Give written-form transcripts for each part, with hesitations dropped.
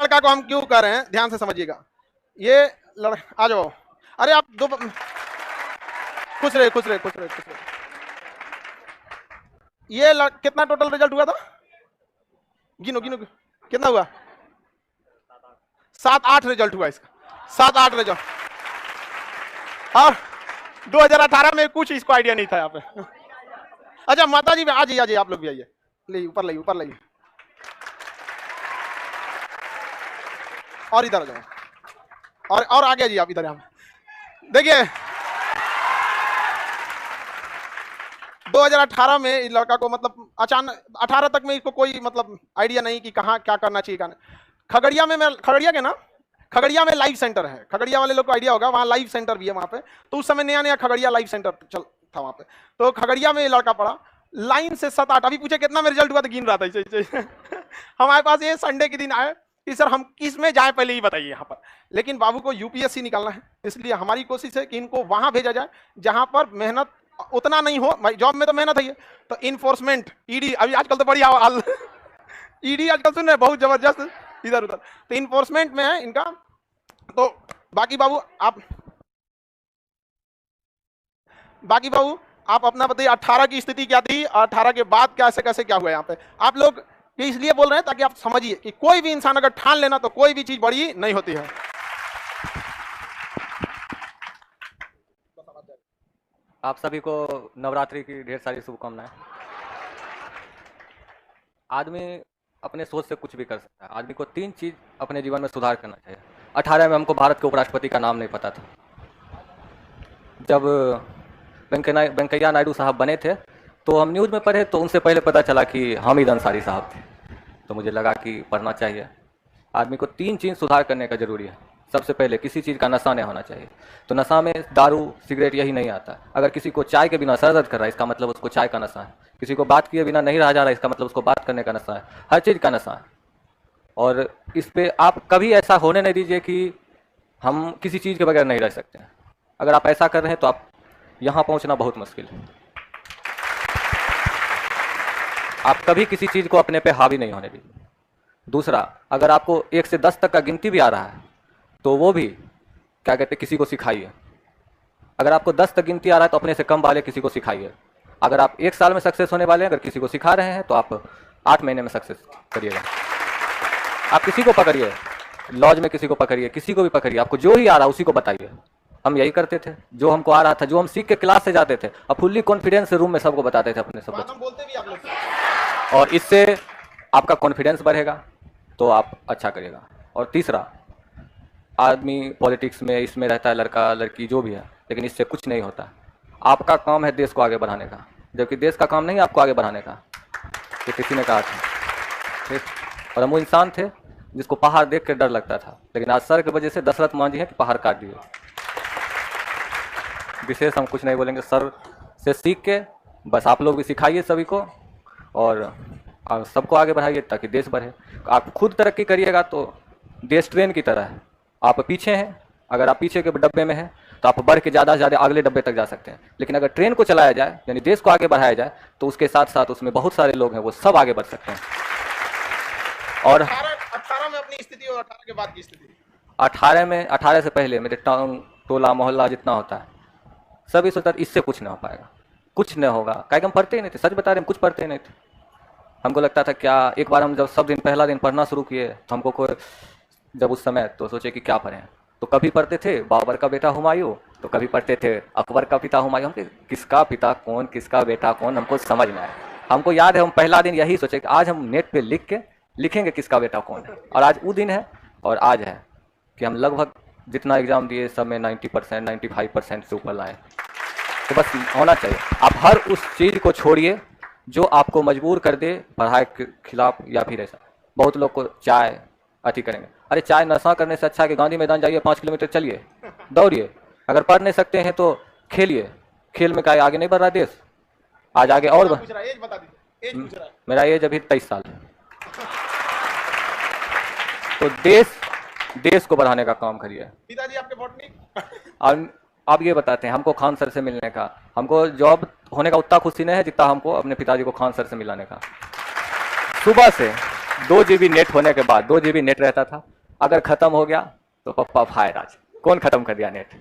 लड़का को हम क्यों कह रहे हैं, ध्यान से समझिएगा। ये आ जाओ, अरे आप दो खुश रहे खुश रहे खुश रहे खुश रहे। ये कितना टोटल रिजल्ट हुआ था, गिनो गिनो कितना हुआ? 7-8 रिजल्ट हुआ इसका, 7-8 रिजल्ट। और 2018 में कुछ इसको आइडिया नहीं था यहाँ पे। अच्छा माता जी आ जाइए आप लोग भी आइए, ले ऊपर लाइए ऊपर लाइए, और इधर आ जाओ, और आगे जी आप इधर। यहाँ देखिए 2018 में इस लड़का को मतलब अचानक 18 तक में इसको कोई मतलब आइडिया नहीं कि कहाँ क्या करना चाहिए। क्या खगड़िया में, मैं खगड़िया के ना, खगड़िया में लाइव सेंटर है, खगड़िया वाले लोग को आइडिया होगा, वहाँ लाइव सेंटर भी है वहाँ पे। तो उस समय नया नया खगड़िया लाइव सेंटर चल था वहाँ पे। तो खगड़िया में ये लड़का पढ़ा, लाइन से 7-8, अभी पूछे कितना में रिजल्ट हुआ तो गिन रहा था इसे। हमारे पास ये संडे के दिन आए कि सर हम किस में जाए पहले ही बताइए यहाँ पर। लेकिन बाबू को यूपीएससी निकालना है, इसलिए हमारी कोशिश है कि इनको वहाँ भेजा जाए जहाँ पर मेहनत उतना नहीं हो। जॉब में तो मेहनत है, तो इन्फोर्समेंट ईडी, अभी आजकल तो बड़ी हाल ईडी आजकल सुन रहे बहुत जबरदस्त इधर उधर, तो इन्फोर्समेंट में है इनका। तो बाकी बाबू आप अपना बताइए 18 की स्थिति क्या थी, 18 के बाद कैसे कैसे क्या हुआ यहाँ पे। आप लोग ये इसलिए बोल रहे हैं ताकि आप समझिए कि कोई भी इंसान अगर ठान लेना तो कोई भी चीज बड़ी नहीं होती है। आप सभी को नवरात्रि की ढेर सारी शुभकामनाएं। आदमी अपने सोच से कुछ भी कर सकता है। आदमी को 3 चीज अपने जीवन में सुधार करना चाहिए। 18 में हमको भारत के उपराष्ट्रपति का नाम नहीं पता था। जब वेंकैया नायडू साहब बने थे तो हम न्यूज़ में पढ़े, तो उनसे पहले पता चला कि हामिद अंसारी साहब थे। तो मुझे लगा कि पढ़ना चाहिए। आदमी को 3 चीज़ सुधार करने का ज़रूरी है। सबसे पहले किसी चीज़ का नशा नहीं होना चाहिए। तो नशा में दारू सिगरेट यही नहीं आता। अगर किसी को चाय के बिना सर दर्द कर रहा है, इसका मतलब उसको चाय का नशा है। किसी को बात किए बिना नहीं रहा जा रहा है, इसका मतलब उसको बात करने का नशा है। हर चीज़ का नशा है। और इस पर आप कभी ऐसा होने नहीं दीजिए कि हम किसी चीज़ के बगैर नहीं रह सकते हैं। अगर आप ऐसा कर रहे हैं तो आप यहाँ पहुँचना बहुत मुश्किल है। आप कभी किसी चीज़ को अपने पे हावी नहीं होने दीजिए। दूसरा, अगर आपको 1 से 10 तक का गिनती भी आ रहा है तो वो भी क्या कहते हैं, किसी को सिखाइए। अगर आपको 10 तक गिनती आ रहा है तो अपने से कम वाले किसी को सिखाइए। अगर आप 1 साल में सक्सेस होने वाले हैं, अगर किसी को सिखा रहे हैं तो आप 8 महीने में सक्सेस करिएगा। आप किसी को पकड़िए, लॉज में किसी को पकड़िए, किसी को भी पकड़िए, आपको जो ही आ रहा है उसी को बताइए। हम यही करते थे, जो हमको आ रहा था, जो हम सीख के क्लास से जाते थे, अब फुल्ली कॉन्फिडेंस से रूम में सबको बताते थे अपने सब। और इससे आपका कॉन्फिडेंस बढ़ेगा तो आप अच्छा करिएगा। और तीसरा, आदमी पॉलिटिक्स में इसमें रहता है, लड़का लड़की जो भी है, लेकिन इससे कुछ नहीं होता। आपका काम है देश को आगे बढ़ाने का, जबकि देश का काम नहीं है आपको आगे बढ़ाने का। तो किसी ने कहा था। और हम वो इंसान थे जिसको पहाड़ देख कर डर लगता था, लेकिन आज सर की वजह से दशरथ मान जी हैं कि पहाड़ काट दिए। विशेष हम कुछ नहीं बोलेंगे, सर से सीख के बस आप लोग भी सिखाइए सभी को और सबको आगे बढ़ाइए ताकि देश बढ़े। आप खुद तरक्की करिएगा तो देश ट्रेन की तरह है। आप पीछे हैं, अगर आप पीछे के डब्बे में हैं तो आप बढ़ के ज़्यादा से ज़्यादा अगले डब्बे तक जा सकते हैं। लेकिन अगर ट्रेन को चलाया जाए, यानी देश को आगे बढ़ाया जाए, तो उसके साथ साथ उसमें बहुत सारे लोग हैं, वो सब आगे बढ़ सकते हैं। और 18 में अपनी स्थिति और 18 के बाद की स्थिति। 18 से पहले मेरे टाउन टोला मोहल्ला जितना होता है सभी सोचता इससे कुछ नहीं हो पाएगा, कुछ नहीं होगा। क्या हम पढ़ते ही नहीं थे, सच बता रहे, हम कुछ पढ़ते ही नहीं थे। हमको लगता था क्या, एक बार हम जब सब दिन पहला दिन पढ़ना शुरू किए तो हमको कोई जब उस समय तो सोचे कि क्या पढ़ें। तो कभी पढ़ते थे बाबर का बेटा हुमायूं, तो कभी पढ़ते थे अकबर का पिता हुमायूं। हमको किसका पिता कौन, किसका बेटा कौन, हमको समझ में आया। हमको याद है हम पहला दिन यही सोचे कि आज हम नेट पे लिखेंगे किसका बेटा कौन है। और आज वो दिन है और आज है कि हम लगभग जितना एग्जाम दिए सब में 90% 95% से ऊपर लाए। तो बस होना चाहिए। आप हर उस चीज़ को छोड़िए जो आपको मजबूर कर दे पढ़ाई के खिलाफ या फिर ऐसा। बहुत लोग को चाय अति करेंगे, अरे चाय नशा करने से अच्छा है कि गांधी मैदान जाइए, 5 किलोमीटर चलिए, दौड़िए। अगर पढ़ नहीं सकते हैं तो खेलिए, खेल में क्या आगे नहीं बढ़ रहा देश, आज आगे और मेरा एज अभी 23 साल है। तो देश को बढ़ाने का काम करिए। पिताजी आपके बॉटनी और आप ये बताते हैं हमको खान सर से मिलने का, हमको जॉब होने का उतना खुशी नहीं है जितना हमको अपने पिताजी को खान सर से मिलाने का। सुबह से 2 GB नेट होने के बाद, 2 GB नेट रहता था, अगर खत्म हो गया तो पप्पा फायर आज, कौन खत्म कर दिया नेट।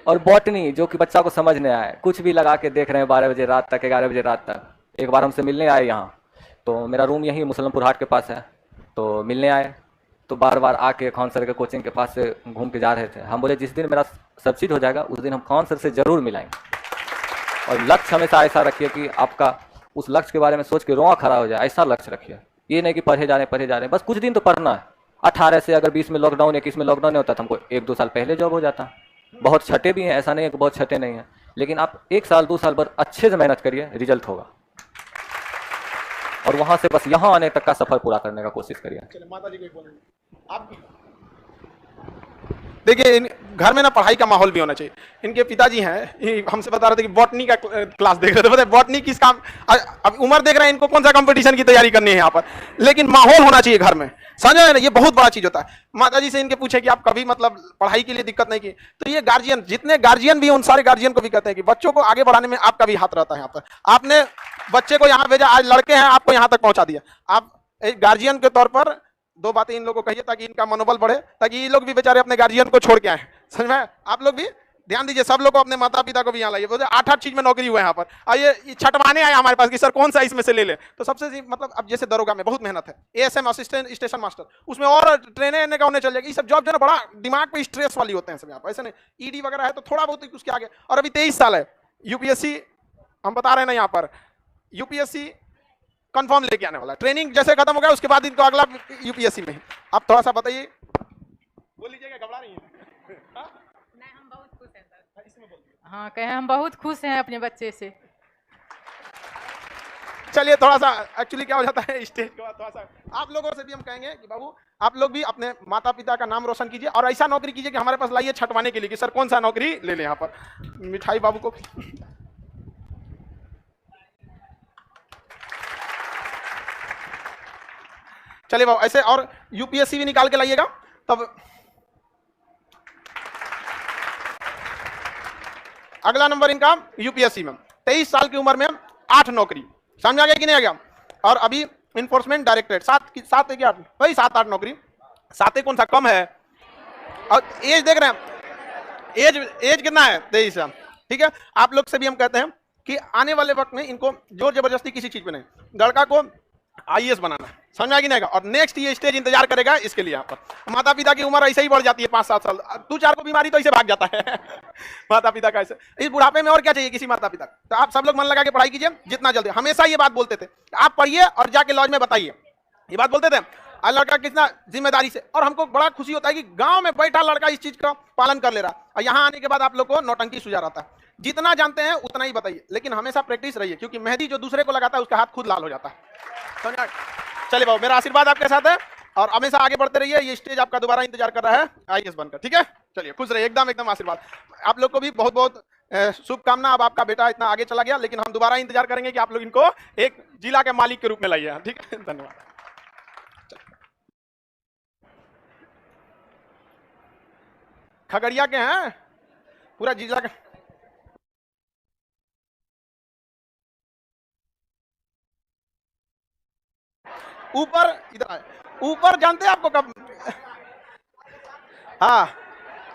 और बॉटनी जो कि बच्चा को समझ नहीं आया, कुछ भी लगा के देख रहे हैं 12 बजे रात तक, 11 बजे रात तक। एक बार हमसे मिलने आए यहाँ, तो मेरा रूम यहीं मुसलमपुर हाट के पास है, तो मिलने आए, तो बार बार आके खान सर के कोचिंग के पास से घूम के जा रहे थे। हम बोले जिस दिन मेरा सब्सिड हो जाएगा उस दिन हम खान सर से ज़रूर मिलाएंगे। और लक्ष्य हमेशा ऐसा रखिए कि आपका उस लक्ष्य के बारे में सोच के रोआ खड़ा हो जाए, ऐसा लक्ष्य रखिए। ये नहीं कि पढ़े जा रहे हैं, बस कुछ दिन तो पढ़ना है। 18 से अगर 20 में लॉकडाउन, 21 में लॉकडाउन नहीं होता तो हमको 1-2 साल पहले जॉब हो जाता। बहुत छठे भी हैं, ऐसा नहीं है कि बहुत छठे नहीं हैं, लेकिन आप 1 साल 2 साल भर अच्छे से मेहनत करिए, रिजल्ट होगा। और वहां से बस यहाँ आने तक का सफर पूरा करने का कोशिश करिए। माता जी को बोलेंगे आप भी। देखिए घर में ना पढ़ाई का माहौल भी होना चाहिए। इनके पिताजी हैं, हमसे बता रहे थे कि बॉटनी का क्लास देख रहे थे। पता है बॉटनी किस काम, अब उम्र देख रहे हैं इनको कौन सा कंपटीशन की तैयारी करनी है यहाँ पर, लेकिन माहौल होना चाहिए घर में, समझे ना, ये बहुत बड़ा चीज होता है। माता जी से इनके पूछे कि आप कभी मतलब पढ़ाई के लिए दिक्कत नहीं की, तो ये गार्जियन, जितने गार्जियन भी हैं उन सारे गार्जियन को भी कहते हैं कि बच्चों को आगे बढ़ाने में आपका भी हाथ रहता है। यहाँ पर आपने बच्चे को यहाँ भेजा, आज लड़के हैं आपको यहाँ तक पहुंचा दिया। आप एक गार्जियन के तौर पर 2 बातें इन लोगों को कहिए ताकि इनका मनोबल बढ़े, ताकि ये लोग भी बेचारे अपने गार्जियन को छोड़ के आए। समझ में, आप लोग भी ध्यान दीजिए, सब लोग को अपने माता पिता को भी यहाँ लाइए। बोलते 8-8 चीज में नौकरी हुआ है यहाँ पर, आइए छटवाने आए हमारे पास कि सर कौन सा इसमें से ले ले। तो सबसे मतलब अब जैसे दरोगा में बहुत मेहनत है, एएसएम असिस्टेंट स्टेशन मास्टर, उसमें और ट्रेने का होने चल जाएगा। ये सब जॉब जो है ना बड़ा दिमाग पे स्ट्रेस वाली होते हैं सब यहाँ पर, ऐसे नहीं। ईडी वगैरह है तो थोड़ा बहुत उसके आगे। और अभी 23 साल है, यूपीएससी हम बता रहे हैं ना यहाँ पर, यूपीएससी कंफर्म लेके आने वाला। ट्रेनिंग जैसे खत्म हो गया उसके बाद इनको अगला यूपीएससी में। आप थोड़ा सा बताइए, बोल लीजिएगा, घबरा रही हैं? नहीं, हम बहुत खुश हैं सर। हाँ कहें, हम बहुत खुश हैं अपने बच्चे से। चलिए थोड़ा सा एक्चुअली क्या हो जाता है स्टेज के बाद थोड़ा सा आप लोगों से भी हम कहेंगे कि बाबू आप लोग भी अपने माता पिता का नाम रोशन कीजिए और ऐसा नौकरी कीजिए कि हमारे पास लाइए छटवाने के लिए कि सर कौन सा नौकरी ले लें। यहाँ पर मिठाई बाबू को चलिए बाबू ऐसे, और यूपीएससी भी निकाल के लाइएगा तब। अगला नंबर इनका यूपीएससी में 23 साल की उम्र में 8 नौकरी, समझ आ गया कि नहीं आ गया। और अभी इन्फोर्समेंट डायरेक्टरेट 7 क्या भाई 7-8 नौकरी, 7 कौन सा कम है। और एज देख रहे हैं, एज कितना है 23 साल, ठीक है। आप लोग से भी हम कहते हैं कि आने वाले वक्त में इनको जोर जबरदस्ती किसी चीज पे नहीं, लड़का को आईएएस बनाना, समझ आ गई नहीं। और नेक्स्ट ये स्टेज इंतजार करेगा इसके लिए। यहाँ पर माता पिता की उम्र ऐसे ही बढ़ जाती है 5-7 साल, 2-4 को बीमारी तो ऐसे भाग जाता है माता पिता का ऐसे। इस बुढ़ापे में और क्या चाहिए किसी माता पिता। तो आप सब लोग मन लगा के पढ़ाई कीजिए जितना जल्दी। हमेशा ये बात बोलते थे, आप पढ़िए और जाके लॉज में बताइए, ये बात बोलते थे। और लड़का कितना जिम्मेदारी से, और हमको बड़ा खुशी होता है कि गांव में बैठा लड़का इस चीज का पालन कर ले रहा। और यहाँ आने के बाद आप लोग को नौटंकी सुझा रहता है। जितना जानते हैं उतना ही बताइए, लेकिन हमेशा प्रैक्टिस रहिए, क्योंकि मेहंदी जो दूसरे को लगाता है उसका हाथ खुद लाल हो जाता है, समझा। चलिए बाबू मेरा आशीर्वाद आपके साथ है और हमेशा आगे बढ़ते रहिए। ये स्टेज आपका दोबारा इंतजार कर रहा है आईएएस बनकर, ठीक है। चलिए खुश रहिए, एकदम आशीर्वाद। आप लोग को भी बहुत बहुत शुभकामना। अब आपका बेटा इतना आगे चला गया, लेकिन हम दोबारा इंतजार करेंगे कि आप लोग इनको एक जिला के मालिक के रूप में लाइए, ठीक है। धन्यवाद। खगड़िया के हैं, पूरा जिला का। ऊपर इधर ऊपर जानते हैं आपको कब, हाँ